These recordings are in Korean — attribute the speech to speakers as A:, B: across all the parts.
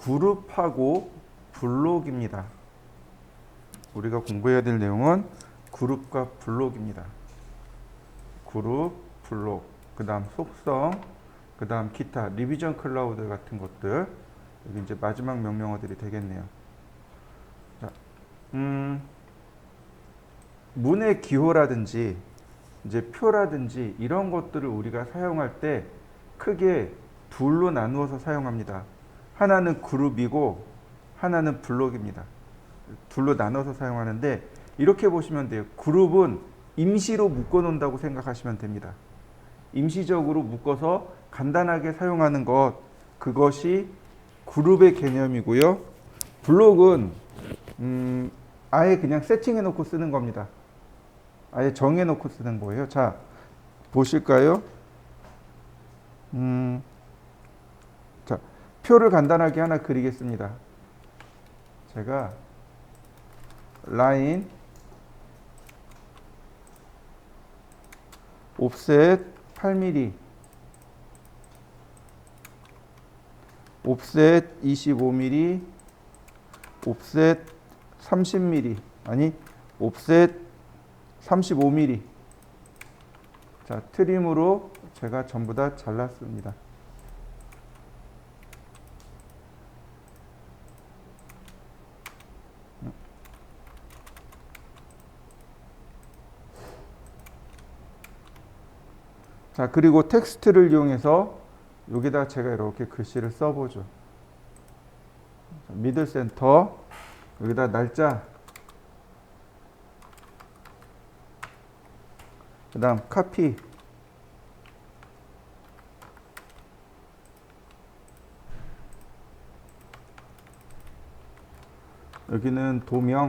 A: 그룹하고 블록입니다. 우리가 공부해야 될 내용은 그룹과 블록입니다. 그룹, 블록, 그 다음 속성, 그 다음 기타, 리비전 클라우드 같은 것들. 여기 이제 마지막 명령어들이 되겠네요. 자, 문의 기호라든지 이제 표라든지 이런 것들을 우리가 사용할 때 크게 둘로 나누어서 사용합니다. 하나는 그룹이고 하나는 블록입니다. 둘로 나눠서 사용하는데 이렇게 보시면 돼요. 그룹은 임시로 묶어 놓는다고 생각하시면 됩니다. 임시적으로 묶어서 간단하게 사용하는 것, 그것이 그룹의 개념이고요. 블록은 아예 그냥 세팅해 놓고 쓰는 겁니다. 아예 정해 놓고 쓰는 거예요. 자, 보실까요? 자, 표를 간단하게 하나 그리겠습니다. 제가 라인 옵셋 8mm 옵셋 25mm 옵셋 30mm 아니 옵셋 35mm 자 트림으로 제가 전부 다 잘랐습니다. 자 그리고 텍스트를 이용해서 여기다 제가 이렇게 글씨를 써보죠. 미들 센터 여기다 날짜 그 다음 카피 여기는 도명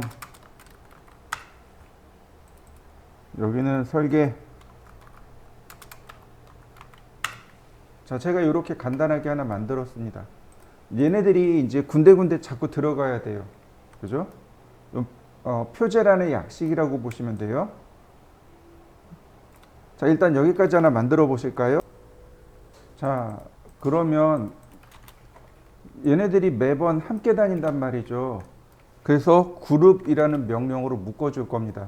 A: 여기는 설계. 자, 제가 이렇게 간단하게 하나 만들었습니다. 얘네들이 이제 군데군데 자꾸 들어가야 돼요. 그죠? 표제란의 약식이라고 보시면 돼요. 자, 일단 여기까지 하나 만들어 보실까요? 자, 그러면 얘네들이 매번 함께 다닌단 말이죠. 그래서 그룹이라는 명령어로 묶어줄 겁니다.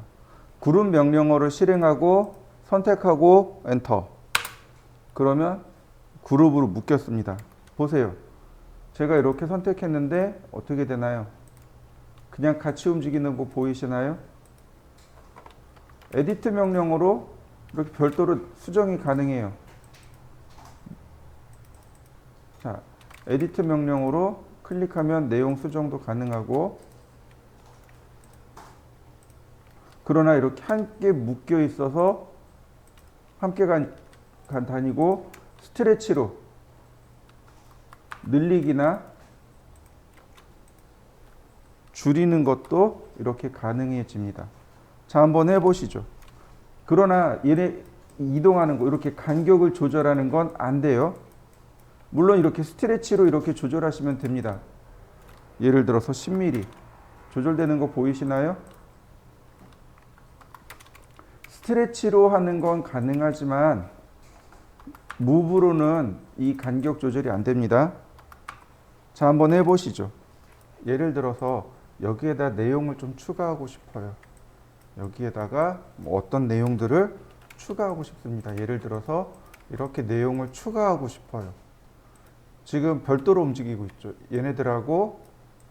A: 그룹 명령어를 실행하고 선택하고 엔터. 그러면 그룹으로 묶였습니다. 보세요. 제가 이렇게 선택했는데 어떻게 되나요? 그냥 같이 움직이는 거 보이시나요? 에디트 명령어로 이렇게 별도로 수정이 가능해요. 자, 에디트 명령어로 클릭하면 내용 수정도 가능하고 그러나 이렇게 함께 묶여 있어서 함께 다니고 스트레치로 늘리기나 줄이는 것도 이렇게 가능해집니다. 자, 한번 해보시죠. 그러나 얘네 이동하는 거 이렇게 간격을 조절하는 건 안 돼요. 물론 이렇게 스트레치로 이렇게 조절하시면 됩니다. 예를 들어서 10mm 조절되는 거 보이시나요? 스트레치로 하는 건 가능하지만 무브로는 이 간격 조절이 안 됩니다. 자, 한번 해보시죠. 예를 들어서 여기에다 내용을 좀 추가하고 싶어요. 여기에다가 뭐 어떤 내용들을 추가하고 싶습니다. 예를 들어서 이렇게 내용을 추가하고 싶어요. 지금 별도로 움직이고 있죠. 얘네들하고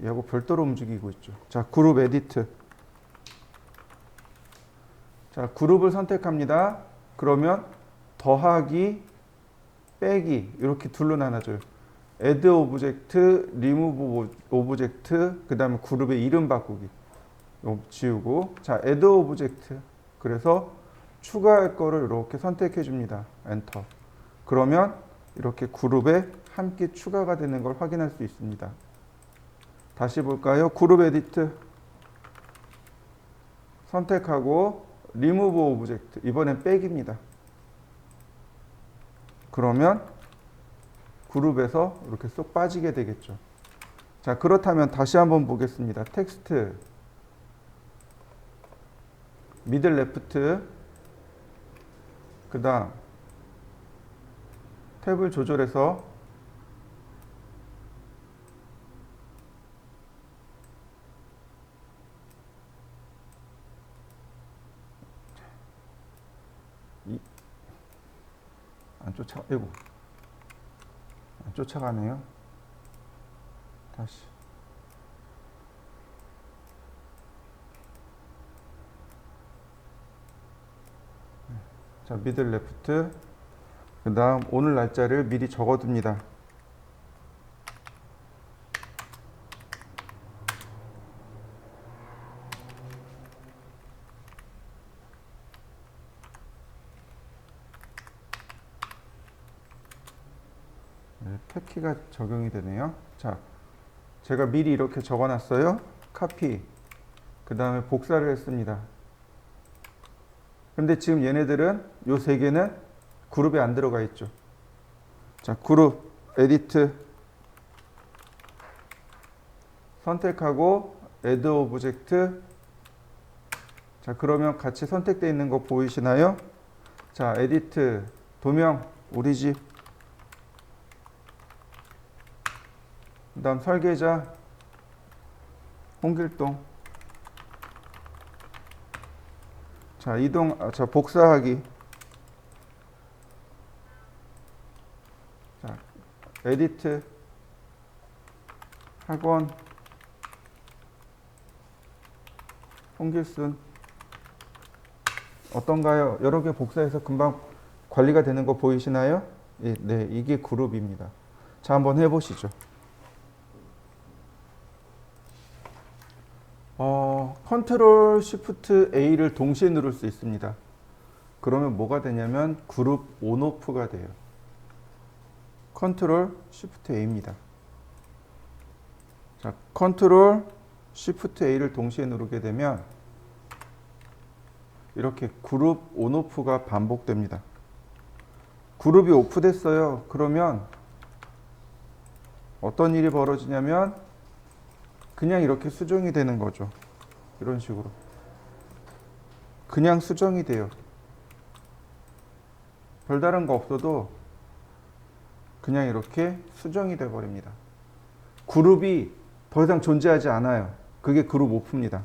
A: 얘하고 별도로 움직이고 있죠. 자, 그룹 에디트. 자, 그룹을 선택합니다. 그러면 더하기, 빼기 이렇게 둘로 나눠져요. add 오브젝트, remove 오브젝트, 그 다음에 그룹의 이름 바꾸기. 지우고 자, add 오브젝트. 그래서 추가할 거를 이렇게 선택해 줍니다. 엔터. 그러면 이렇게 그룹에 함께 추가가 되는 걸 확인할 수 있습니다. 다시 볼까요? 그룹 에디트 선택하고 remove 오브젝트. 이번엔 빼기입니다. 그러면 그룹에서 이렇게 쏙 빠지게 되겠죠. 자, 그렇다면 다시 한번 보겠습니다. 텍스트 미들 레프트 그 다음 탭을 조절해서 아이고, 안 쫓아가네요. 다시. 자, 미들 레프트. 그 다음 오늘 날짜를 미리 적어둡니다. 네, 탭키가 적용이 되네요. 자, 제가 미리 이렇게 적어놨어요. 카피. 그 다음에 복사를 했습니다. 근데 지금 얘네들은 요 세 개는 그룹에 안 들어가 있죠. 자, 그룹, 에디트 선택하고 add 오브젝트. 자, 그러면 같이 선택되어 있는 거 보이시나요? 자, 에디트 도명 우리 집. 그 다음 설계자 홍길동. 자, 자, 복사하기. 자, 에디트 학원 홍길순. 어떤가요? 여러 개 복사해서 금방 관리가 되는 거 보이시나요? 예, 네, 이게 그룹입니다. 자, 한번 해보시죠. 컨트롤 시프트 A를 동시에 누를 수 있습니다. 그러면 뭐가 되냐면 그룹 온오프가 돼요. 컨트롤 시프트 A입니다. 자, 컨트롤 시프트 A를 동시에 누르게 되면 이렇게 그룹 온오프가 반복됩니다. 그룹이 오프됐어요. 그러면 어떤 일이 벌어지냐면 그냥 이렇게 수정이 되는 거죠. 이런 식으로 그냥 수정이 돼요. 별다른 거 없어도 그냥 이렇게 수정이 돼 버립니다. 그룹이 더 이상 존재하지 않아요. 그게 그룹 오프입니다.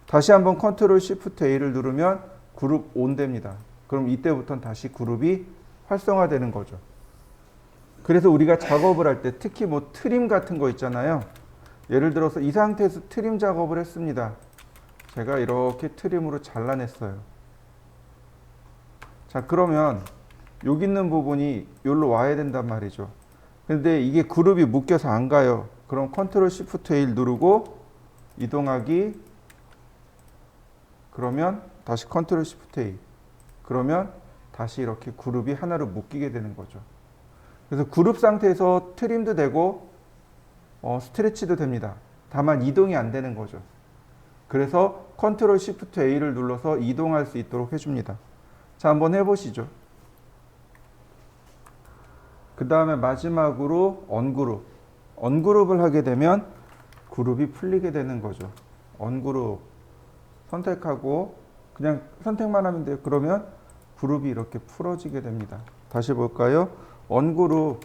A: 다시 한번 컨트롤 시프트 A를 누르면 그룹 온 됩니다. 그럼 이때부터는 다시 그룹이 활성화되는 거죠. 그래서 우리가 작업을 할 때 특히 뭐 트림 같은 거 있잖아요. 예를 들어서 이 상태에서 트림 작업을 했습니다. 제가 이렇게 트림으로 잘라냈어요. 자, 그러면 여기 있는 부분이 여기로 와야 된단 말이죠. 근데 이게 그룹이 묶여서 안 가요. 그럼 컨트롤 시프트 A 누르고 이동하기. 그러면 다시 컨트롤 시프트 A. 그러면 다시 이렇게 그룹이 하나로 묶이게 되는 거죠. 그래서 그룹 상태에서 트림도 되고 스트레치도 됩니다. 다만 이동이 안 되는 거죠. 그래서 컨트롤 시프트 A를 눌러서 이동할 수 있도록 해줍니다. 자, 한번 해보시죠. 그 다음에 마지막으로 언그룹. 언그룹을 하게 되면 그룹이 풀리게 되는 거죠. 언그룹 선택하고 그냥 선택만 하면 돼요. 그러면 그룹이 이렇게 풀어지게 됩니다. 다시 볼까요? 언그룹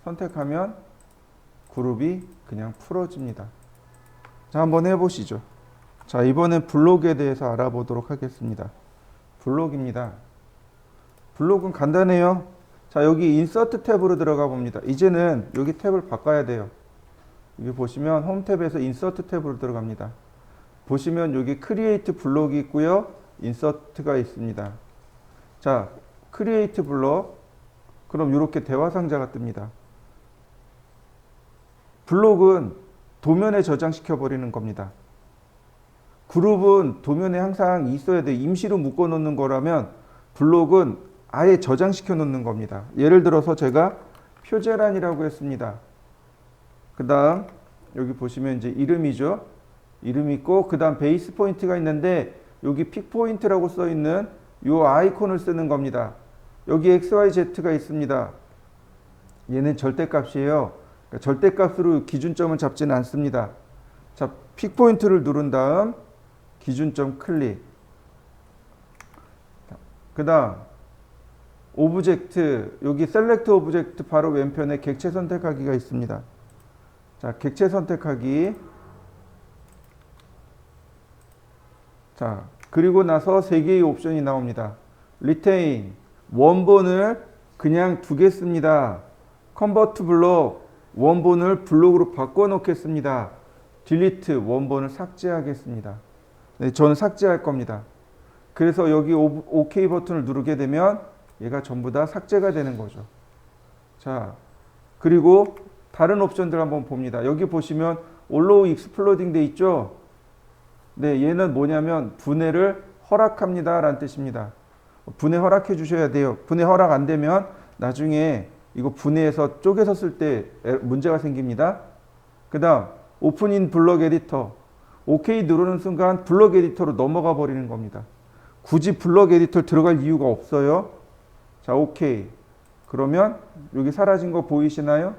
A: 선택하면 그룹이 그냥 풀어집니다. 자, 한번 해보시죠. 자, 이번엔 블록에 대해서 알아보도록 하겠습니다. 블록입니다. 블록은 간단해요. 자, 여기 인서트 탭으로 들어가 봅니다. 이제는 여기 탭을 바꿔야 돼요. 여기 보시면 홈 탭에서 인서트 탭으로 들어갑니다. 보시면 여기 크리에이트 블록이 있고요. 인서트가 있습니다. 자, 크리에이트 블록. 그럼 이렇게 대화 상자가 뜹니다. 블록은 도면에 저장시켜 버리는 겁니다. 그룹은 도면에 항상 있어야 돼. 임시로 묶어 놓는 거라면 블록은 아예 저장시켜 놓는 겁니다. 예를 들어서 제가 표제란이라고 했습니다. 그 다음 여기 보시면 이제 이름이죠. 이름 있고 그 다음 베이스 포인트가 있는데 여기 픽 포인트라고 써 있는 이 아이콘을 쓰는 겁니다. 여기 XYZ가 있습니다. 얘는 절대값이에요. 그러니까 절대값으로 기준점은 잡지는 않습니다. 자, 픽 포인트를 누른 다음 기준점 클릭. 그 다음 오브젝트, 여기 셀렉트 오브젝트 바로 왼편에 객체 선택하기가 있습니다. 자, 객체 선택하기. 자, 그리고 나서 세 개의 옵션이 나옵니다. 리테인, 원본을 그냥 두겠습니다. 컨버트 블록 원본을 블록으로 바꿔 놓겠습니다. 딜리트 원본을 삭제하겠습니다. 네, 저는 삭제할 겁니다. 그래서 여기 OK 버튼을 누르게 되면 얘가 전부 다 삭제가 되는 거죠. 자, 그리고 다른 옵션들 한번 봅니다. 여기 보시면 Allow Exploding 돼 있죠? 네, 얘는 뭐냐면 분해를 허락합니다 라는 뜻입니다. 분해 허락해 주셔야 돼요. 분해 허락 안 되면 나중에 이거 분해해서 쪼개서 쓸 때 문제가 생깁니다. 그 다음 오픈인 블록 에디터. OK 누르는 순간 블록 에디터로 넘어가 버리는 겁니다. 굳이 블록 에디터 들어갈 이유가 없어요. 자, OK. 그러면 여기 사라진 거 보이시나요?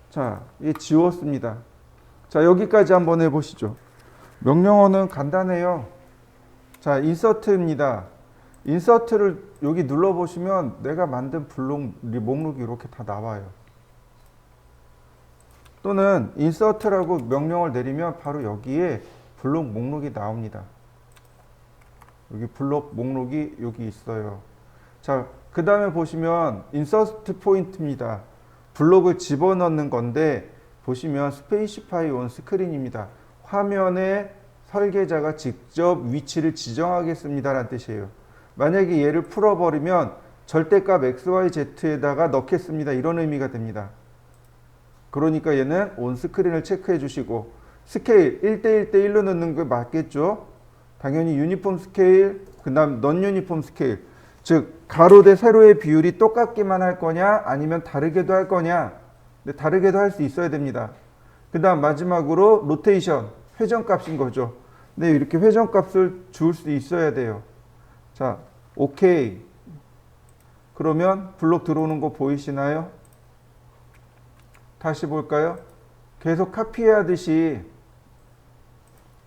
A: 자, 얘 지웠습니다. 자, 여기까지 한번 해보시죠. 명령어는 간단해요. 자, 인서트입니다. 인서트를 여기 눌러보시면 내가 만든 블록 목록이 이렇게 다 나와요. 또는 인서트라고 명령을 내리면 바로 여기에 블록 목록이 나옵니다. 여기 블록 목록이 여기 있어요. 자, 그 다음에 보시면 인서트 포인트입니다. 블록을 집어넣는 건데 보시면 스페이시파이 온 스크린입니다. 화면에 설계자가 직접 위치를 지정하겠습니다 라는 뜻이에요. 만약에 얘를 풀어버리면 절대값 XYZ에다가 넣겠습니다 이런 의미가 됩니다. 그러니까 얘는 온 스크린을 체크해 주시고 스케일 1대1대1로 넣는 게 맞겠죠. 당연히 유니폼 스케일 그 다음 넌 유니폼 스케일, 즉 가로 대 세로의 비율이 똑같기만 할 거냐 아니면 다르게도 할 거냐. 근데 다르게도 할 수 있어야 됩니다. 그 다음 마지막으로 로테이션, 회전값인 거죠. 근데 이렇게 회전값을 줄 수 있어야 돼요. 자, 오케이. 그러면 블록 들어오는 거 보이시나요? 다시 볼까요? 계속 카피하듯이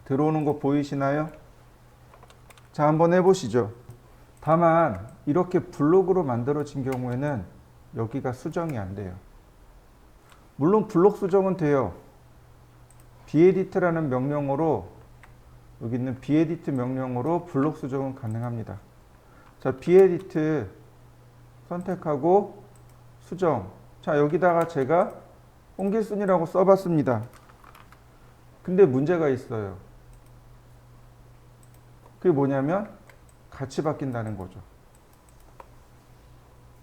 A: 들어오는 거 보이시나요? 자, 한번 해보시죠. 다만 이렇게 블록으로 만들어진 경우에는 여기가 수정이 안 돼요. 물론 블록 수정은 돼요. beedit라는 명령어로 여기 있는 beedit 명령어로 블록 수정은 가능합니다. 자, beedit 선택하고 수정. 자, 여기다가 제가 홍길순이라고 써봤습니다. 근데 문제가 있어요. 그게 뭐냐면 같이 바뀐다는 거죠.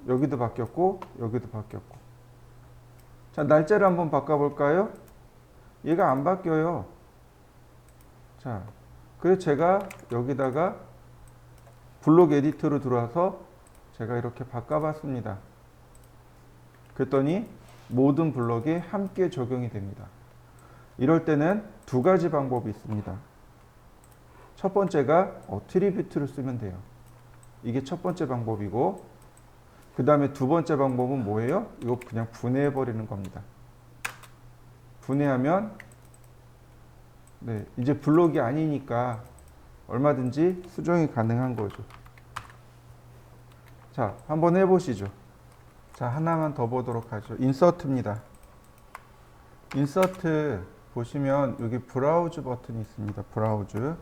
A: 여기도 바뀌었고 여기도 바뀌었고. 자, 날짜를 한번 바꿔볼까요? 얘가 안 바뀌어요. 자, 그래서 제가 여기다가 블록 에디터로 들어와서 제가 이렇게 바꿔봤습니다. 그랬더니 모든 블록이 함께 적용이 됩니다. 이럴 때는 두 가지 방법이 있습니다. 첫 번째가 어트리뷰트를 쓰면 돼요. 이게 첫 번째 방법이고, 그 다음에 두 번째 방법은 뭐예요? 이거 그냥 분해해 버리는 겁니다. 분해하면 네, 이제 블록이 아니니까 얼마든지 수정이 가능한 거죠. 자, 한번 해보시죠. 자, 하나만 더 보도록 하죠. 인서트입니다. 인서트 보시면 여기 브라우즈 버튼이 있습니다. 브라우즈.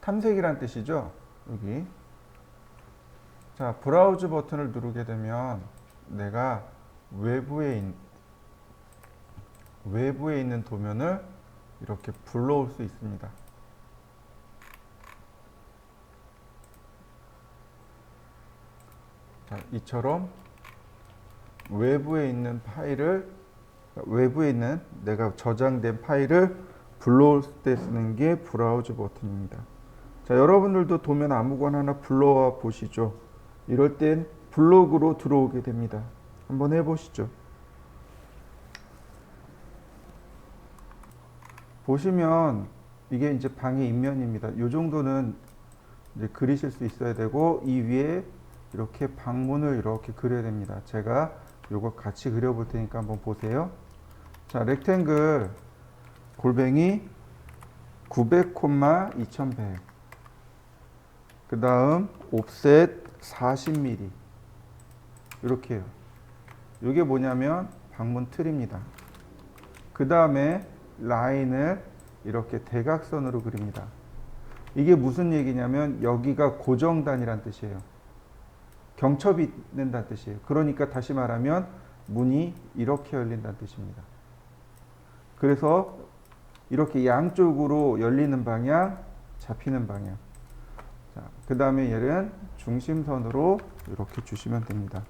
A: 탐색이란 뜻이죠. 여기. 자, 브라우즈 버튼을 누르게 되면 내가 외부에 있는 도면을 이렇게 불러올 수 있습니다. 자, 이처럼 외부에 있는 내가 저장된 파일을 불러올 때 쓰는 게 브라우즈 버튼입니다. 자, 여러분들도 도면 아무거나 하나 불러와 보시죠. 이럴 땐 블록으로 들어오게 됩니다. 한번 해보시죠. 보시면 이게 이제 방의 인면입니다. 이 정도는 이제 그리실 수 있어야 되고, 이 위에 이렇게 방문을 이렇게 그려야 됩니다. 제가 요거 같이 그려볼 테니까 한번 보세요. 자, 렉탱글 골뱅이 900,2100. 그 다음 옵셋 40mm. 이렇게 해요. 이게 뭐냐면 방문 틀입니다. 그 다음에 라인을 이렇게 대각선으로 그립니다. 이게 무슨 얘기냐면 여기가 고정단이란 뜻이에요. 경첩이 된다는 뜻이에요. 그러니까 다시 말하면 문이 이렇게 열린다는 뜻입니다. 그래서 이렇게 양쪽으로 열리는 방향, 잡히는 방향. 자, 그 다음에 얘는 중심선으로 이렇게 주시면 됩니다.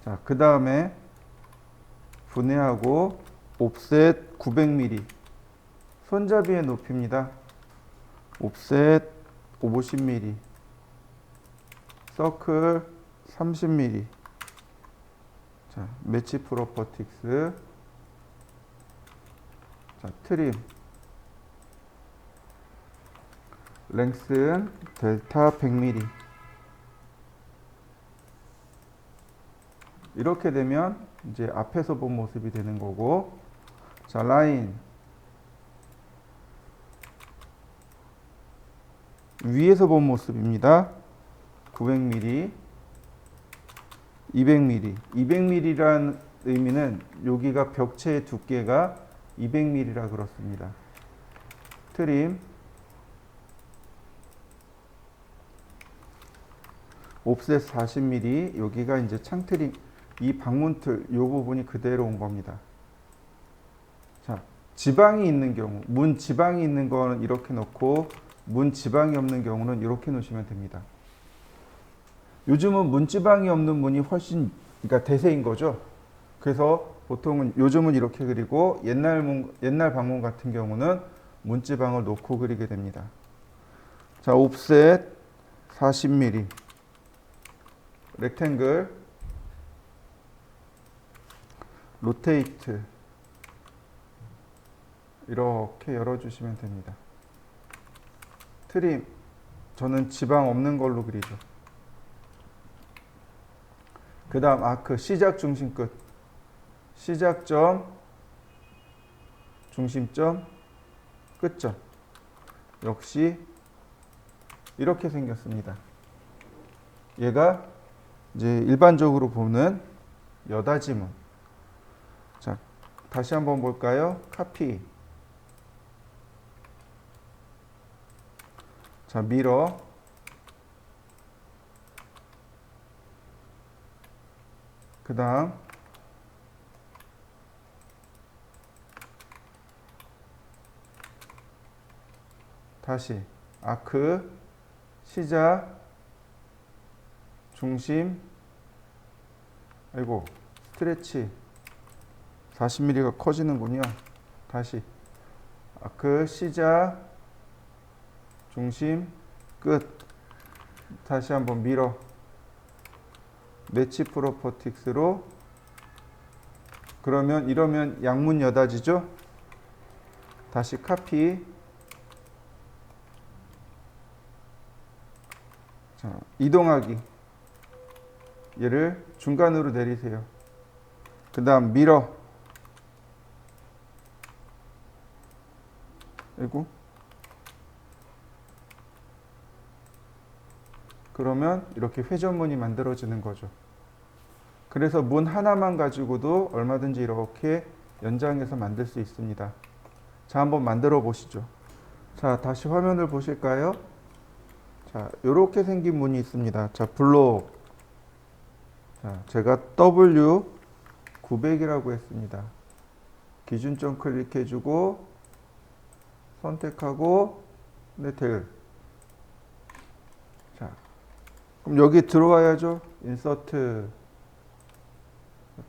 A: 자, 그 다음에 분해하고 옵셋 900mm. 손잡이의 높이입니다. 옵셋 50mm. 서클 30mm. 자, 매치 프로퍼틱스. 자, 트림. 랭슨 델타 100mm. 이렇게 되면 이제 앞에서 본 모습이 되는 거고, 자, 라인 위에서 본 모습입니다. 900mm, 200mm. 200mm라는 의미는 여기가 벽체의 두께가 200mm라 그렇습니다. 트림, 옵셋 40mm. 여기가 이제 창트림, 이 방문틀 이 부분이 그대로 온 겁니다. 자, 지방이 있는 경우, 문 지방이 있는 거는 이렇게 놓고 문 지방이 없는 경우는 이렇게 놓으시면 됩니다. 요즘은 문 지방이 없는 문이 훨씬, 그러니까 대세인 거죠. 그래서 보통은 요즘은 이렇게 그리고 옛날 방문 같은 경우는 문 지방을 놓고 그리게 됩니다. 자, 옵셋 40mm. 렉탱글, 로테이트 이렇게 열어주시면 됩니다. 트림, 저는 지방 없는 걸로 그리죠. 그 다음 아크, 시작 중심 끝. 시작점, 중심점, 끝점. 역시 이렇게 생겼습니다. 얘가 이제 일반적으로 보는 여닫이문. 자, 다시 한번 볼까요? 카피. 자, 미러. 그 다음 다시 아크, 시작, 중심, 아이고, 스트레치. 40mm가 커지는군요. 다시 아크, 시작, 중심, 끝. 다시 한번 밀어. 매치 프로퍼틱스로. 그러면 이러면 양문 여닫이죠. 다시 카피. 자, 이동하기. 얘를 중간으로 내리세요. 그 다음 밀어. 그리고 그러면 이렇게 회전문이 만들어지는 거죠. 그래서 문 하나만 가지고도 얼마든지 이렇게 연장해서 만들 수 있습니다. 자, 한번 만들어 보시죠. 자, 다시 화면을 보실까요? 자, 이렇게 생긴 문이 있습니다. 자, 블록. 자, 제가 W900이라고 했습니다. 기준점 클릭해주고 선택하고 될. 자, 그럼 여기 들어와야죠. 인서트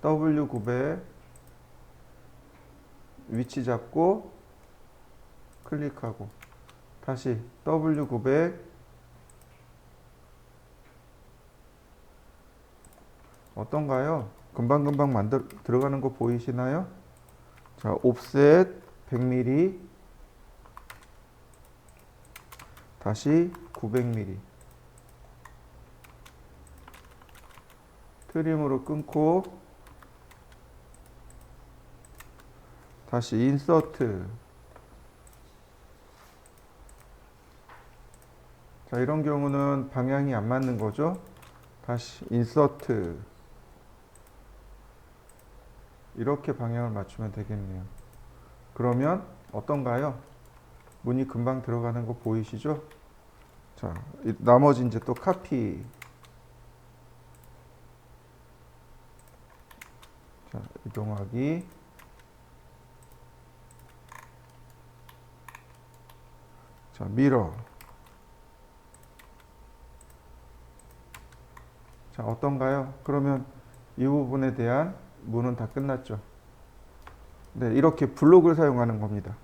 A: W900 위치 잡고 클릭하고 다시 W900 어떤가요? 금방금방 들어가는 거 보이시나요? 자, 옵셋 100mm 다시 900mm 트림으로 끊고 다시 인서트. 자, 이런 경우는 방향이 안 맞는 거죠. 다시 인서트. 이렇게 방향을 맞추면 되겠네요. 그러면 어떤가요? 문이 금방 들어가는 거 보이시죠? 자, 나머지 이제 또 카피. 자, 이동하기. 자, 미러. 자, 어떤가요? 그러면 이 부분에 대한 문은 다 끝났죠. 네, 이렇게 블록을 사용하는 겁니다.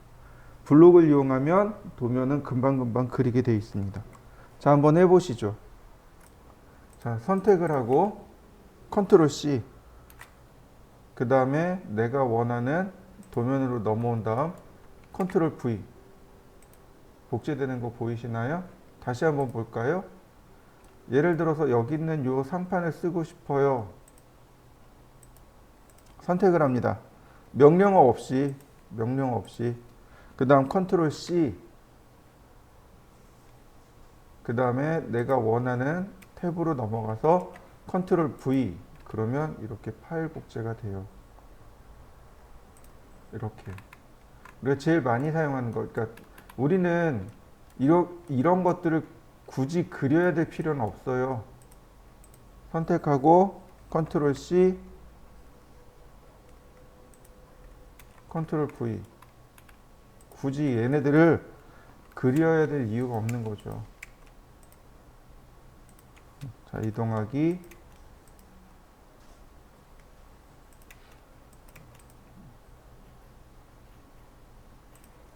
A: 블록을 이용하면 도면은 금방금방 그리게 되어 있습니다. 자, 한번 해보시죠. 자, 선택을 하고 컨트롤 C. 그 다음에 내가 원하는 도면으로 넘어온 다음 컨트롤 V. 복제되는 거 보이시나요? 다시 한번 볼까요? 예를 들어서 여기 있는 요 상판을 쓰고 싶어요. 선택을 합니다. 명령어 없이 그 다음 컨트롤 C. 그 다음에 내가 원하는 탭으로 넘어가서 컨트롤 V. 그러면 이렇게 파일 복제가 돼요. 이렇게. 우리가 제일 많이 사용하는 거. 그러니까 우리는 이런 것들을 굳이 그려야 될 필요는 없어요. 선택하고 컨트롤 C, 컨트롤 V. 굳이 얘네들을 그려야 될 이유가 없는 거죠. 자, 이동하기.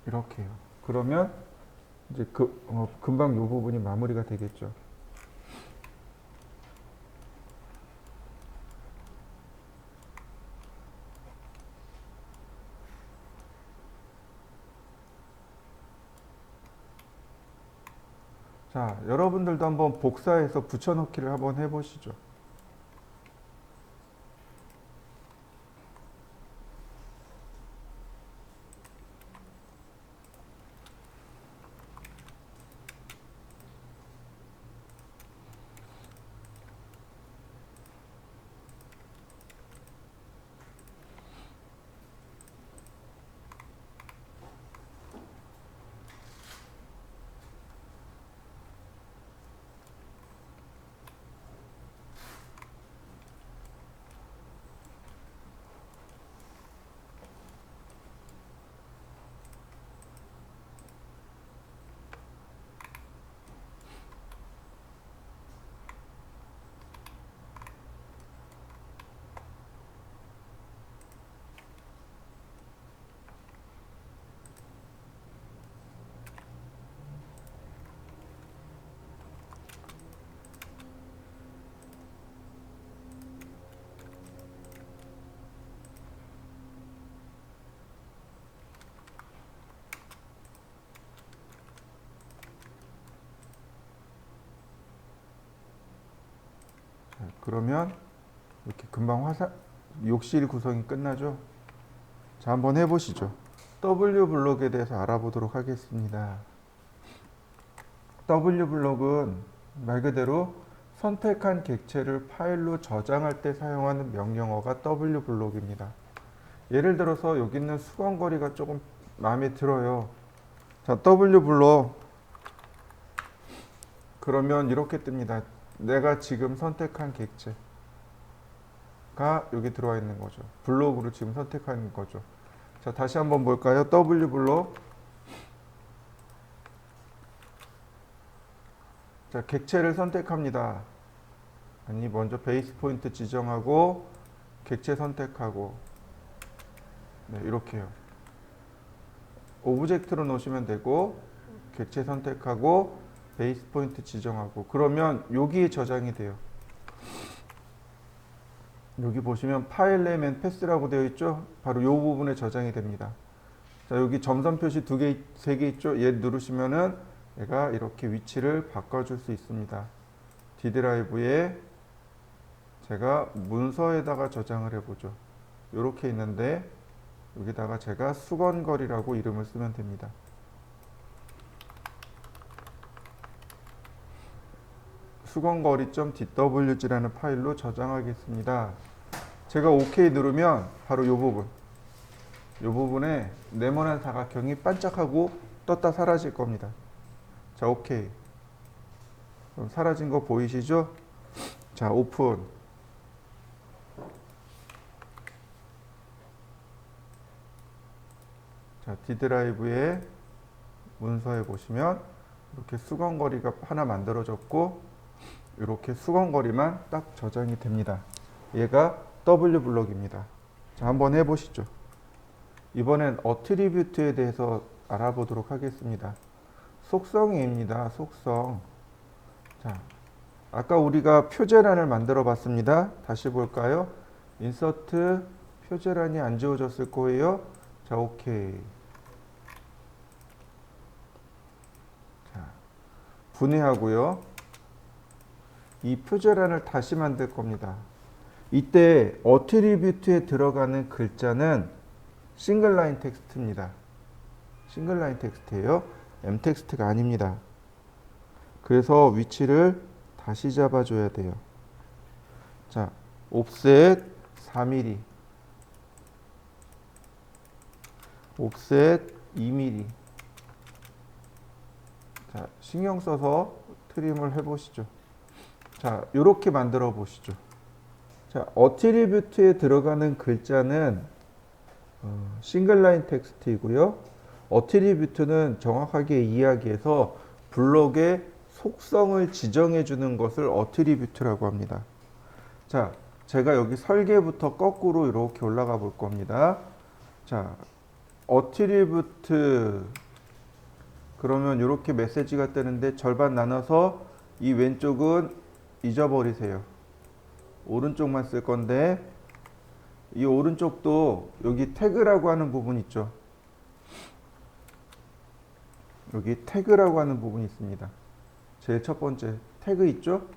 A: 이렇게요. 그러면 이제 금방 이 부분이 마무리가 되겠죠. 자, 여러분들도 한번 복사해서 붙여넣기를 한번 해보시죠. 자, 그러면 이렇게 금방 욕실 구성이 끝나죠. 자, 한번 해보시죠. W 블록에 대해서 알아보도록 하겠습니다. W 블록은 말 그대로 선택한 객체를 파일로 저장할 때 사용하는 명령어가 W 블록입니다. 예를 들어서 여기 있는 수건거리가 조금 마음에 들어요. 자, W 블록. 그러면 이렇게 뜹니다. 내가 지금 선택한 객체가 여기 들어와 있는 거죠. 블록으로 지금 선택하는 거죠. 자, 다시 한번 볼까요? W 블록. 자, 객체를 선택합니다. 아니, 먼저 베이스 포인트 지정하고 객체 선택하고, 네, 이렇게요. 오브젝트로 놓으시면 되고 객체 선택하고 베이스 포인트 지정하고, 그러면 여기에 저장이 돼요. 여기 보시면 파일 네임 앤 패스라고 되어 있죠. 바로 이 부분에 저장이 됩니다. 자, 여기 점선 표시 2개, 3개 있죠. 얘 누르시면은 얘가 이렇게 위치를 바꿔줄 수 있습니다. D 드라이브에 제가 문서에다가 저장을 해보죠. 이렇게 있는데 여기다가 제가 수건거리라고 이름을 쓰면 됩니다. 수건거리.dwg라는 파일로 저장하겠습니다. 제가 OK 누르면 바로 이 부분에 네모난 사각형이 반짝하고 떴다 사라질 겁니다. 자, OK. 그럼 사라진 거 보이시죠? 자, 오픈. 자, D 드라이브에 문서에 보시면 이렇게 수건거리가 하나 만들어졌고 이렇게 수건거리만 딱 저장이 됩니다. 얘가 W 블럭입니다. 자, 한번 해보시죠. 이번엔 어트리뷰트에 대해서 알아보도록 하겠습니다. 속성입니다. 속성. 자, 아까 우리가 표제란을 만들어 봤습니다. 다시 볼까요? 인서트 표제란이 안 지워졌을 거예요. 자, 오케이. 자, 분해하고요. 이 표제란을 다시 만들 겁니다. 이때 어트리뷰트에 들어가는 글자는 싱글라인 텍스트입니다. 싱글라인 텍스트예요. M 텍스트가 아닙니다. 그래서 위치를 다시 잡아줘야 돼요. 자, 옵셋 4mm, 옵셋 2mm. 자, 신경 써서 트림을 해보시죠. 자, 이렇게 만들어 보시죠. 자, 어트리뷰트에 들어가는 글자는 싱글라인 텍스트이고요. 어트리뷰트는 정확하게 이야기해서 블록의 속성을 지정해 주는 것을 어트리뷰트라고 합니다. 자, 제가 여기 설계부터 거꾸로 이렇게 올라가 볼 겁니다. 자, 어트리뷰트 그러면 이렇게 메시지가 뜨는데 절반 나눠서 이 왼쪽은 잊어버리세요. 오른쪽만 쓸 건데 이 오른쪽도 여기 태그라고 하는 부분 있죠. 여기 태그라고 하는 부분이 있습니다. 제일 첫 번째 태그 있죠?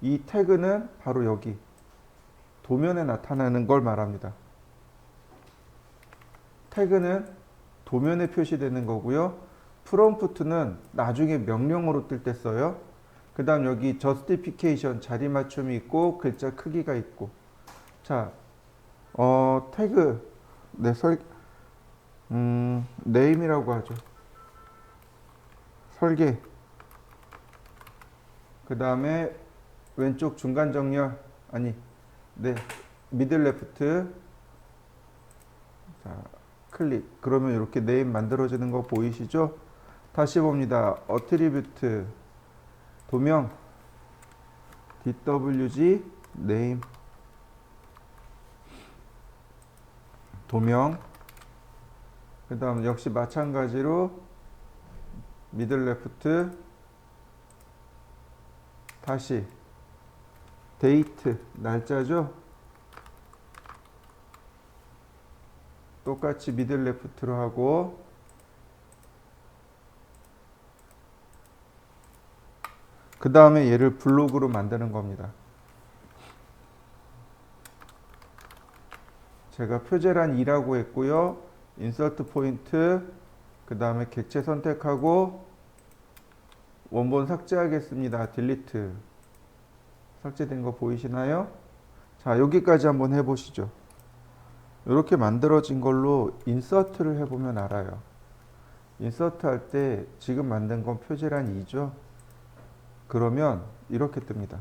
A: 이 태그는 바로 여기 도면에 나타나는 걸 말합니다. 태그는 도면에 표시되는 거고요. 프롬프트는 나중에 명령어로 뜰 때 써요. 그 다음 여기 저스티피케이션 자리 맞춤이 있고 글자 크기가 있고. 자, 태그 네임이라고 하죠. 설계. 그 다음에 왼쪽 중간 정렬 미들 레프트. 자, 클릭. 그러면 이렇게 네임 만들어지는 거 보이시죠? 다시 봅니다. 어트리뷰트 도명 DWG 네임 도명. 그 다음 역시 마찬가지로 미들 레프트 다시 데이트 날짜죠. 똑같이 미들 레프트로 하고 그 다음에 얘를 블록으로 만드는 겁니다. 제가 표제란 2라고 했고요. 인서트 포인트 그 다음에 객체 선택하고 원본 삭제하겠습니다. 딜리트. 삭제된 거 보이시나요? 자, 여기까지 한번 해보시죠. 이렇게 만들어진 걸로 인서트를 해보면 알아요. 인서트 할 때 지금 만든 건 표제란 2죠. 그러면 이렇게 뜹니다.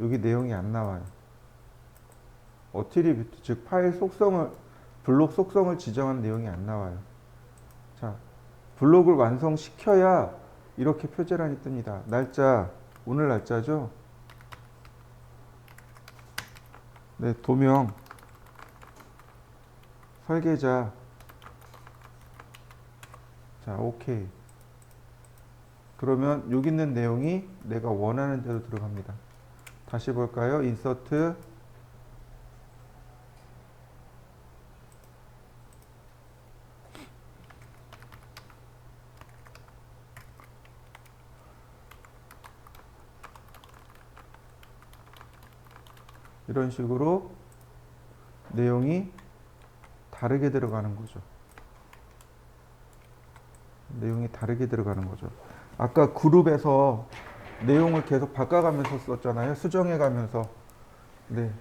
A: 여기 내용이 안 나와요. 어트리뷰트, 즉 파일 속성을, 블록 속성을 지정한 내용이 안 나와요. 자, 블록을 완성시켜야 이렇게 표제란이 뜹니다. 날짜, 오늘 날짜죠? 네, 도명, 설계자. 자, 오케이. 그러면 여기 있는 내용이 내가 원하는 대로 들어갑니다. 다시 볼까요? 인서트. 이런 식으로 내용이 다르게 들어가는 거죠. 내용이 다르게 들어가는 거죠. 아까 그룹에서 내용을 계속 바꿔가면서 썼잖아요. 수정해가면서. 네.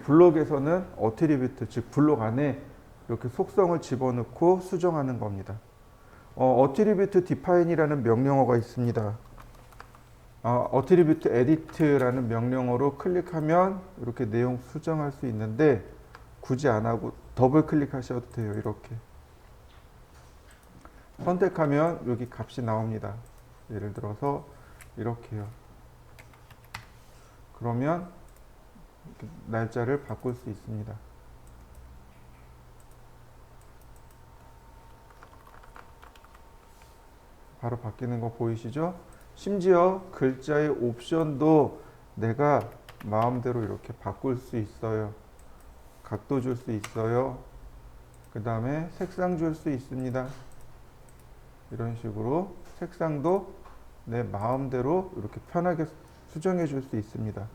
A: 블록에서는 어트리뷰트, 즉 블록 안에 이렇게 속성을 집어넣고 수정하는 겁니다. 어트리뷰트 디파인이라는 명령어가 있습니다. 어트리뷰트 에디트라는 명령어로 클릭하면 이렇게 내용 수정할 수 있는데 굳이 안 하고 더블 클릭하셔도 돼요. 이렇게 선택하면 여기 값이 나옵니다. 예를 들어서 이렇게요. 그러면 날짜를 바꿀 수 있습니다. 바로 바뀌는 거 보이시죠? 심지어 글자의 옵션도 내가 마음대로 이렇게 바꿀 수 있어요. 각도 줄 수 있어요. 그 다음에 색상 줄 수 있습니다. 이런 식으로 색상도 내 마음대로 이렇게 편하게 수정해 줄 수 있습니다.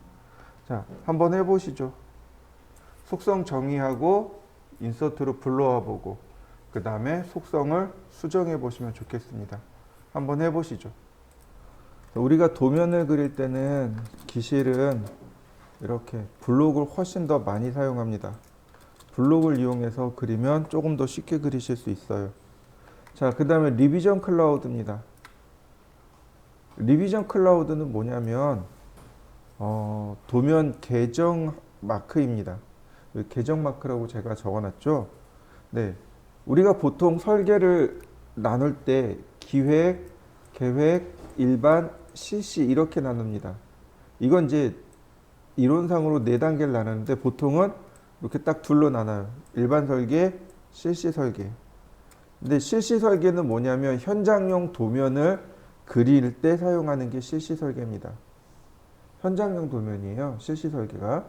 A: 자, 한번 해보시죠. 속성 정의하고 인서트로 불러와 보고 그 다음에 속성을 수정해 보시면 좋겠습니다. 한번 해보시죠. 우리가 도면을 그릴 때는 기실은 이렇게 블록을 훨씬 더 많이 사용합니다. 블록을 이용해서 그리면 조금 더 쉽게 그리실 수 있어요. 자, 그 다음에 리비전 클라우드입니다. 리비전 클라우드는 뭐냐면 도면 계정 마크입니다. 계정 마크라고 제가 적어놨죠. 네, 우리가 보통 설계를 나눌 때 기획, 계획, 일반, 실시 이렇게 나눕니다. 이건 이제 이론상으로 4단계를 나누는데 보통은 이렇게 딱 둘로 나눠요. 일반 설계, 실시 설계. 근데 실시 설계는 뭐냐면 현장용 도면을 그릴 때 사용하는 게 실시 설계입니다. 현장용 도면이에요. 실시 설계가.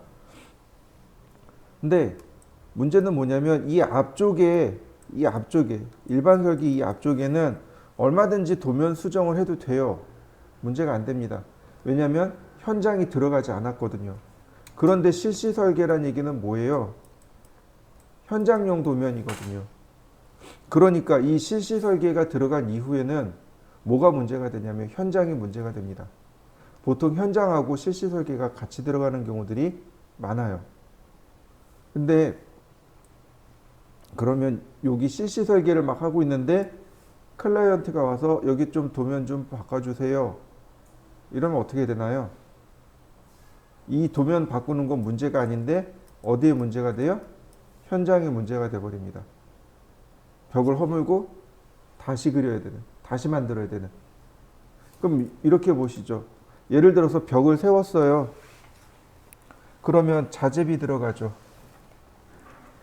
A: 근데 문제는 뭐냐면 이 앞쪽에 일반 설계 이 앞쪽에는 얼마든지 도면 수정을 해도 돼요. 문제가 안 됩니다. 왜냐하면 현장이 들어가지 않았거든요. 그런데 실시 설계란 얘기는 뭐예요? 현장용 도면이거든요. 그러니까 이 실시 설계가 들어간 이후에는 뭐가 문제가 되냐면 현장이 문제가 됩니다. 보통 현장하고 실시 설계가 같이 들어가는 경우들이 많아요. 근데 그러면 여기 실시 설계를 막 하고 있는데 클라이언트가 와서 여기 좀 도면 좀 바꿔주세요. 이러면 어떻게 되나요? 이 도면 바꾸는 건 문제가 아닌데 어디에 문제가 돼요? 현장에 문제가 돼버립니다. 벽을 허물고 다시 그려야 되는, 다시 만들어야 되는. 그럼 이렇게 보시죠. 예를 들어서 벽을 세웠어요. 그러면 자재비 들어가죠.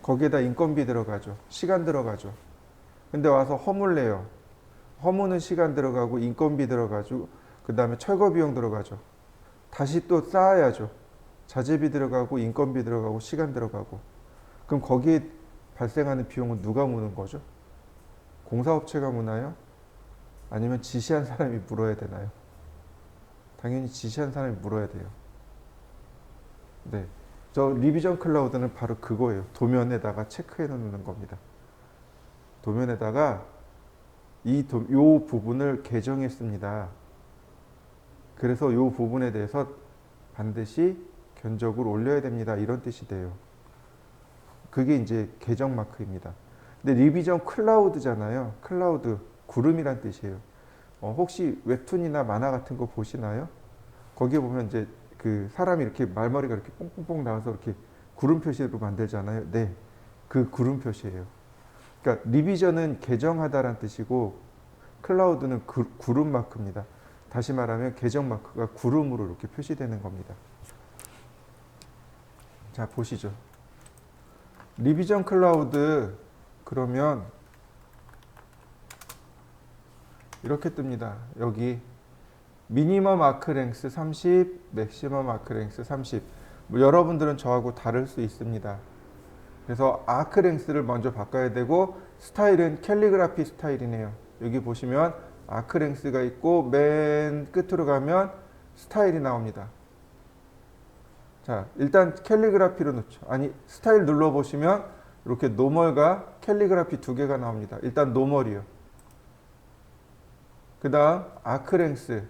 A: 거기에다 인건비 들어가죠. 시간 들어가죠. 근데 와서 허물래요. 허무는 시간 들어가고 인건비 들어가죠. 그 다음에 철거 비용 들어가죠. 다시 또 쌓아야죠. 자재비 들어가고 인건비 들어가고 시간 들어가고. 그럼 거기에 발생하는 비용은 누가 무는 거죠? 공사업체가 무나요? 아니면 지시한 사람이 물어야 되나요? 당연히 지시한 사람이 물어야 돼요. 네, 저 리비전 클라우드는 바로 그거예요. 도면에다가 체크해 놓는 겁니다. 도면에다가 요 부분을 개정했습니다. 그래서 요 부분에 대해서 반드시 견적을 올려야 됩니다. 이런 뜻이 돼요. 그게 이제 계정 마크입니다. 근데 리비전 클라우드잖아요. 클라우드, 구름이란 뜻이에요. 혹시 웹툰이나 만화 같은 거 보시나요? 거기에 보면 이제 그 사람이 이렇게 말머리가 이렇게 뽕뽕뽕 나와서 이렇게 구름 표시로 만들잖아요. 네, 그 구름 표시예요. 그러니까 리비전은 개정하다란 뜻이고 클라우드는 구름 마크입니다. 다시 말하면 계정 마크가 구름으로 이렇게 표시되는 겁니다. 자, 보시죠. 리비전 클라우드 그러면 이렇게 뜹니다. 여기 미니멈 아크랭스 30, 맥시멈 아크랭스 30. 뭐 여러분들은 저하고 다를 수 있습니다. 그래서 아크랭스를 먼저 바꿔야 되고 스타일은 캘리그라피 스타일이네요. 여기 보시면 아크랭스가 있고 맨 끝으로 가면 스타일이 나옵니다. 자, 일단 캘리그라피로 놓죠. 아니, 스타일 눌러보시면 이렇게 노멀과 캘리그라피 두 개가 나옵니다. 일단 노멀이요. 그 다음 아크랭스.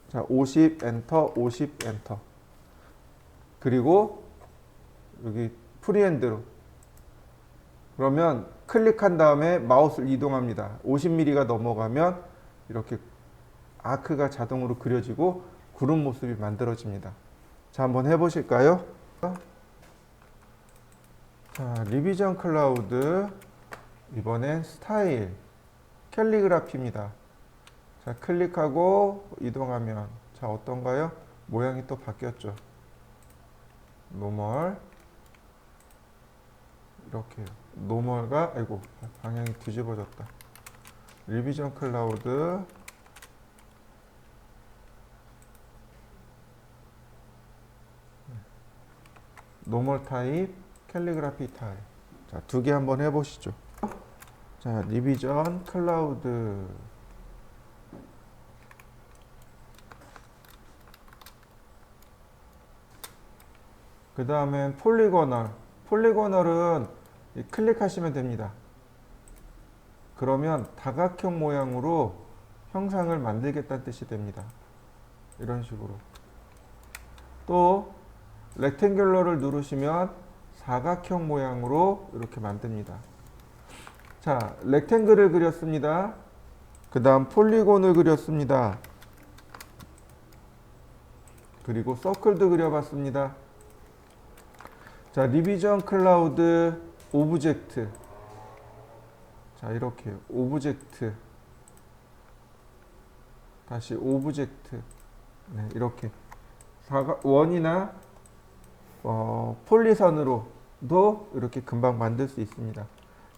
A: 자, 50 엔터, 50 엔터. 그리고 여기 프리핸드로. 그러면 클릭한 다음에 마우스를 이동합니다. 50mm가 넘어가면 이렇게 아크가 자동으로 그려지고 구름 모습이 만들어집니다. 자, 한번 해보실까요? 자, 리비전 클라우드. 이번엔 스타일. 캘리그라피입니다. 자, 클릭하고 이동하면 자, 어떤가요? 모양이 또 바뀌었죠. 노멀. 이렇게요. 노멀과 아이고 방향이 뒤집어졌다. 리비전 클라우드. 노멀 타입, 캘리그라피 타입. 자, 두 개 한번 해보시죠. 자, 리비전 클라우드. 그 다음엔 폴리고널. 폴리고널은 클릭하시면 됩니다. 그러면 다각형 모양으로 형상을 만들겠다는 뜻이 됩니다. 이런 식으로. 또 렉탱귤러를 누르시면 사각형 모양으로 이렇게 만듭니다. 자, 렉탱글을 그렸습니다. 그 다음 폴리곤을 그렸습니다. 그리고 서클도 그려봤습니다. 자, 리비전 클라우드 오브젝트. 자, 이렇게 오브젝트. 다시 오브젝트. 네, 이렇게 원이나 폴리선으로도 이렇게 금방 만들 수 있습니다.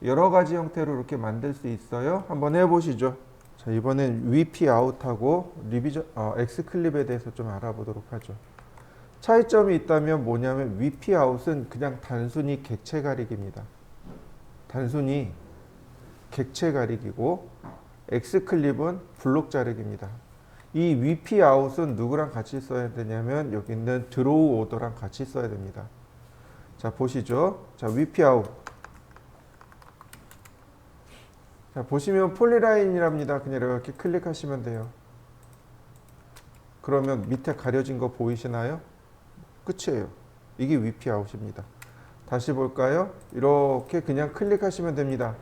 A: 여러 가지 형태로 이렇게 만들 수 있어요. 한번 해보시죠. 자, 이번엔 VP 아웃하고 리비전 엑스클립에 대해서 좀 알아보도록 하죠. 차이점이 있다면 뭐냐면 VP 아웃은 그냥 단순히 객체 가리기입니다. 단순히 객체 가리기고 엑스클립은 블록 자르기입니다. 이 VP 아웃은 누구랑 같이 써야 되냐면 여기 있는 드로우 오더랑 같이 써야 됩니다. 자, 보시죠. 자, VP 아웃. 자, 보시면 폴리라인이랍니다. 그냥 이렇게 클릭하시면 돼요. 그러면 밑에 가려진 거 보이시나요? 끝이에요. 이게 VP 아웃입니다. 다시 볼까요? 이렇게 그냥 클릭하시면 됩니다.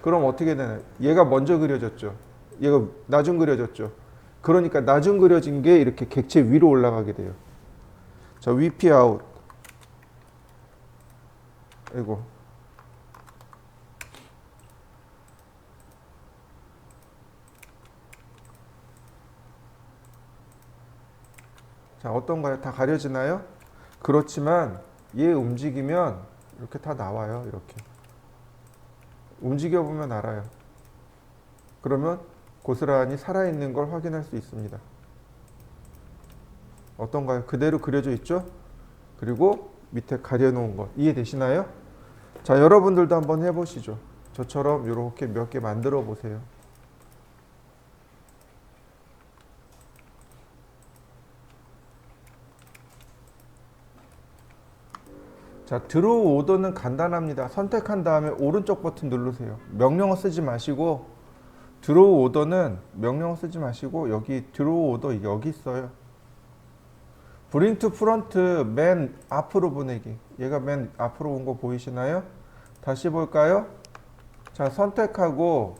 A: 그럼 어떻게 되나요? 얘가 먼저 그려졌죠. 얘가 나중 그려졌죠. 그러니까 나중 그려진 게 이렇게 객체 위로 올라가게 돼요. 자, VP 아웃. 아이고. 자, 어떤가요? 다 가려지나요? 그렇지만 얘 움직이면 이렇게 다 나와요. 이렇게. 움직여 보면 알아요. 그러면 고스란히 살아있는 걸 확인할 수 있습니다. 어떤가요? 그대로 그려져 있죠? 그리고 밑에 가려놓은 것 이해되시나요? 자, 여러분들도 한번 해보시죠. 저처럼 이렇게 몇 개 만들어 보세요. 자, 드로우 오더는 간단합니다. 선택한 다음에 오른쪽 버튼 누르세요. 명령어 쓰지 마시고 드로우 오더는 명령어 쓰지 마시고 여기 드로우 오더 여기 있어요. 브링 투 프런트 맨 앞으로 보내기. 얘가 맨 앞으로 온 거 보이시나요? 다시 볼까요? 자, 선택하고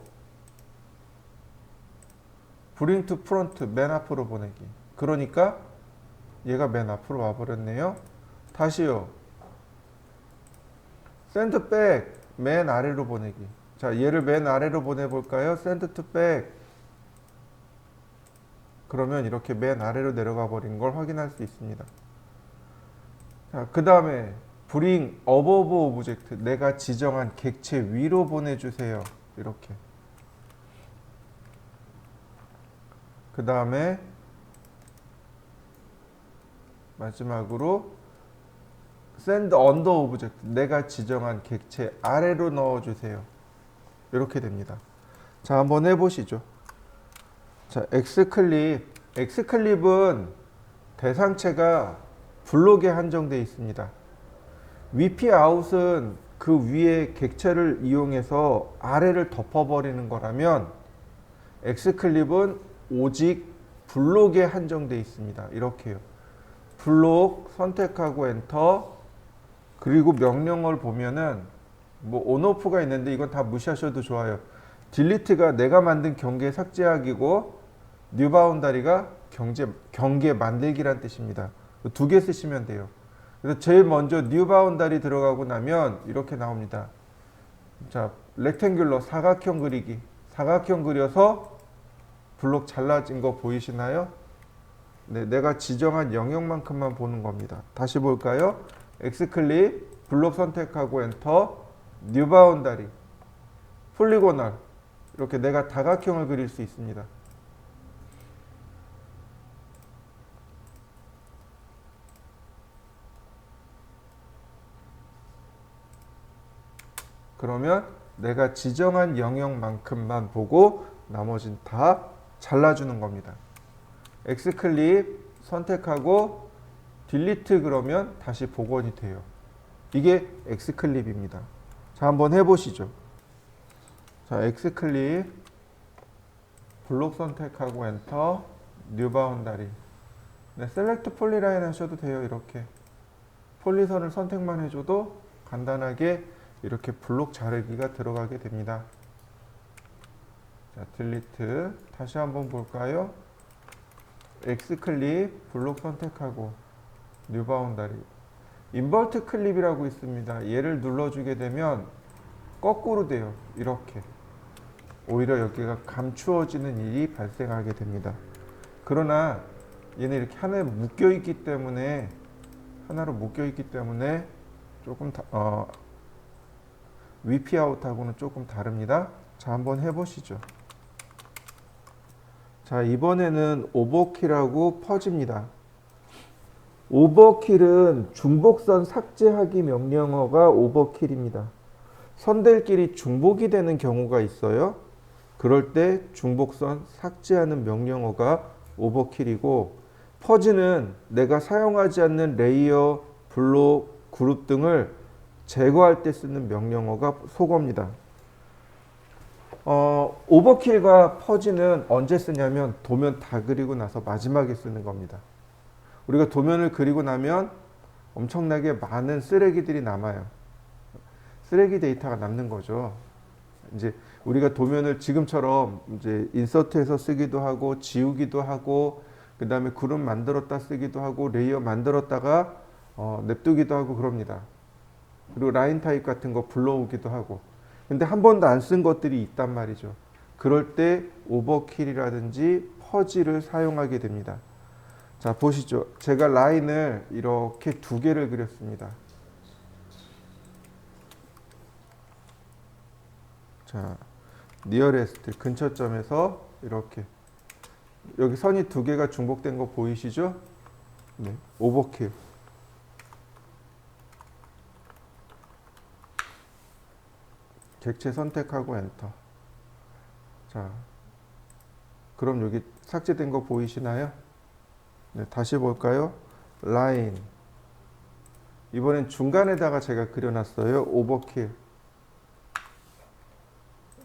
A: 브링 투 프런트 맨 앞으로 보내기. 그러니까 얘가 맨 앞으로 와버렸네요. 다시요. 샌드 백 맨 아래로 보내기. 자, 얘를 맨 아래로 보내볼까요? 샌드 투 백. 그러면 이렇게 맨 아래로 내려가 버린 걸 확인할 수 있습니다. 자, 그 다음에 브링 어버브 오브젝트. 내가 지정한 객체 위로 보내주세요. 이렇게. 그 다음에 마지막으로 send under object. 내가 지정한 객체 아래로 넣어주세요. 이렇게 됩니다. 자, 한번 해보시죠. 자, 엑스클립. 엑스클립은 대상체가 블록에 한정되어 있습니다. VP 아웃은 그 위에 객체를 이용해서 아래를 덮어버리는 거라면 엑스클립은 오직 블록에 한정돼 있습니다. 이렇게요. 블록 선택하고 엔터. 그리고 명령어를 보면은 뭐 온오프가 있는데 이건 다 무시하셔도 좋아요. 딜리트가 내가 만든 경계 삭제하기고 뉴 바운다리가 경계 만들기란 뜻입니다. 두 개 쓰시면 돼요. 그래서 제일 먼저 뉴 바운다리 들어가고 나면 이렇게 나옵니다. 자, 렉탱귤러 사각형 그리기. 사각형 그려서 블록 잘라진 거 보이시나요? 네, 내가 지정한 영역만큼만 보는 겁니다. 다시 볼까요? X클릭, 블록 선택하고 엔터, 뉴 바운다리, 폴리고널. 이렇게 내가 다각형을 그릴 수 있습니다. 그러면 내가 지정한 영역만큼만 보고 나머지는 다 잘라주는 겁니다. X클릭 선택하고 딜리트 그러면 다시 복원이 돼요. 이게 X클립입니다. 자, 한번 해보시죠. 자, X클릭 블록 선택하고 엔터, 뉴 바운다리. 네, 셀렉트 폴리라인 하셔도 돼요. 이렇게 폴리선을 선택만 해줘도 간단하게 이렇게 블록 자르기가 들어가게 됩니다. 자, 딜리트 다시 한번 볼까요? X클릭 블록 선택하고 뉴 바운다리. 인버트 클립이라고 있습니다. 얘를 눌러주게 되면 거꾸로 돼요. 이렇게 오히려 여기가 감추어지는 일이 발생하게 됩니다. 그러나 얘는 이렇게 하나로 묶여 있기 때문에 조금 위피 아웃하고는 조금 다릅니다. 자, 한번 해보시죠. 자, 이번에는 오버킬하고 퍼지입니다. 오버킬은 중복선 삭제하기 명령어가 오버킬입니다. 선들끼리 중복이 되는 경우가 있어요. 그럴 때 중복선 삭제하는 명령어가 오버킬이고, 퍼지는 내가 사용하지 않는 레이어, 블록, 그룹 등을 제거할 때 쓰는 명령어가 소거입니다. 오버킬과 퍼지는 언제 쓰냐면 도면 다 그리고 나서 마지막에 쓰는 겁니다. 우리가 도면을 그리고 나면 엄청나게 많은 쓰레기들이 남아요. 쓰레기 데이터가 남는 거죠. 이제 우리가 도면을 지금처럼 이제 인서트해서 쓰기도 하고 지우기도 하고 그 다음에 그룹 만들었다 쓰기도 하고 레이어 만들었다가 냅두기도 하고 그럽니다. 그리고 라인 타입 같은 거 불러오기도 하고. 근데 한 번도 안 쓴 것들이 있단 말이죠. 그럴 때 오버킬이라든지 퍼지를 사용하게 됩니다. 자, 보시죠. 제가 라인을 이렇게 두 개를 그렸습니다. 자, 니어레스트 근처점에서 이렇게 여기 선이 두 개가 중복된 거 보이시죠? 네, 오버킬. 객체 선택하고 엔터. 자, 그럼 여기 삭제된 거 보이시나요? 네, 다시 볼까요? 라인. 이번엔 중간에다가 제가 그려놨어요. 오버킬.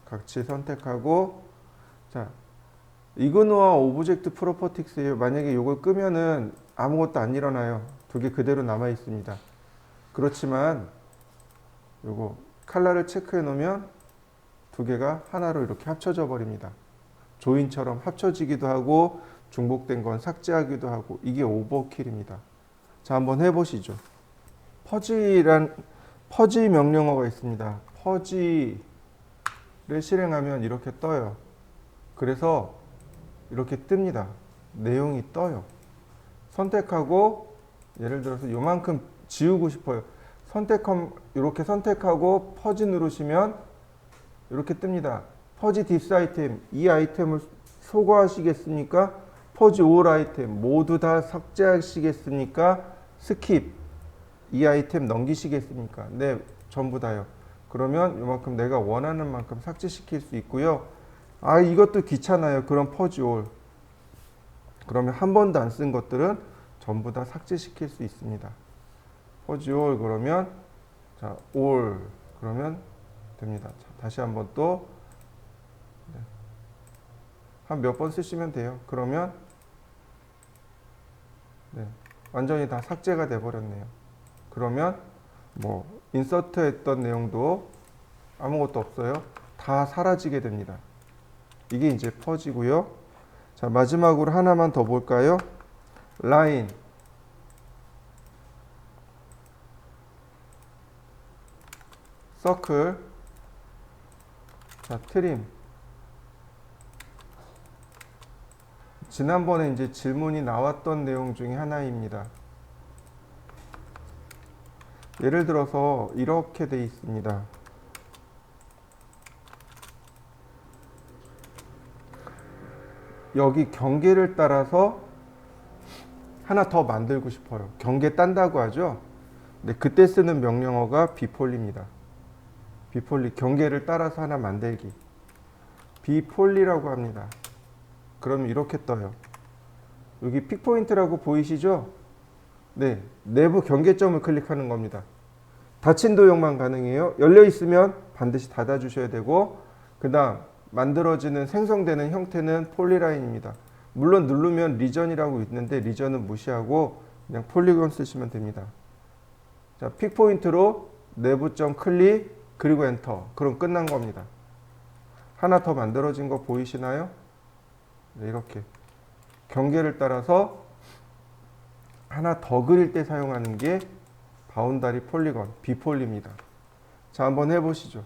A: 각치 선택하고. 자, 이그노와 오브젝트 프로퍼티스예요. 만약에 이걸 끄면은 아무것도 안 일어나요. 두 개 그대로 남아 있습니다. 그렇지만 요거 칼라를 체크해 놓으면 두 개가 하나로 이렇게 합쳐져 버립니다. 조인처럼 합쳐지기도 하고 중복된 건 삭제하기도 하고. 이게 오버킬입니다. 자, 한번 해보시죠. 퍼지 명령어가 있습니다. 퍼지를 실행하면 이렇게 떠요. 그래서 이렇게 뜹니다. 내용이 떠요. 선택하고 예를 들어서 요만큼 지우고 싶어요. 이렇게 선택하고 퍼지 누르시면 이렇게 뜹니다. 퍼지 딥스 아이템, 이 아이템을 소거하시겠습니까? 퍼지 올 아이템 모두 다 삭제하시겠습니까? 스킵, 이 아이템 넘기시겠습니까? 네, 전부 다요. 그러면 이만큼 내가 원하는 만큼 삭제시킬 수 있고요. 아, 이것도 귀찮아요. 그럼 퍼지 올. 그러면 한 번도 안 쓴 것들은 전부 다 삭제시킬 수 있습니다. 퍼지 올 그러면 자, 올 그러면 됩니다. 자, 다시 한번 또 한 몇 번 쓰시면 돼요. 그러면 네, 완전히 다 삭제가 돼 버렸네요. 그러면 뭐 인서트 했던 내용도 아무것도 없어요. 다 사라지게 됩니다. 이게 이제 퍼지고요. 자, 마지막으로 하나만 더 볼까요? 라인, 서클, 자, 트림. 지난번에 이제 질문이 나왔던 내용 중에 하나입니다. 예를 들어서 이렇게 돼 있습니다. 여기 경계를 따라서 하나 더 만들고 싶어요. 경계 딴다고 하죠. 근데 그때 쓰는 명령어가 비폴리입니다. 비폴리, 경계를 따라서 하나 만들기. 비폴리라고 합니다. 그럼 이렇게 떠요. 여기 픽포인트라고 보이시죠? 네, 내부 경계점을 클릭하는 겁니다. 닫힌 도형만 가능해요. 열려 있으면 반드시 닫아 주셔야 되고, 그 다음 만들어지는 생성되는 형태는 폴리라인입니다. 물론 누르면 리전이라고 있는데 리전은 무시하고 그냥 폴리곤 쓰시면 됩니다. 자, 픽포인트로 내부점 클릭, 그리고 엔터. 그럼 끝난 겁니다. 하나 더 만들어진 거 보이시나요? 네, 이렇게 경계를 따라서 하나 더 그릴 때 사용하는 게 바운다리 폴리건, 비폴리입니다. 자, 한번 해보시죠.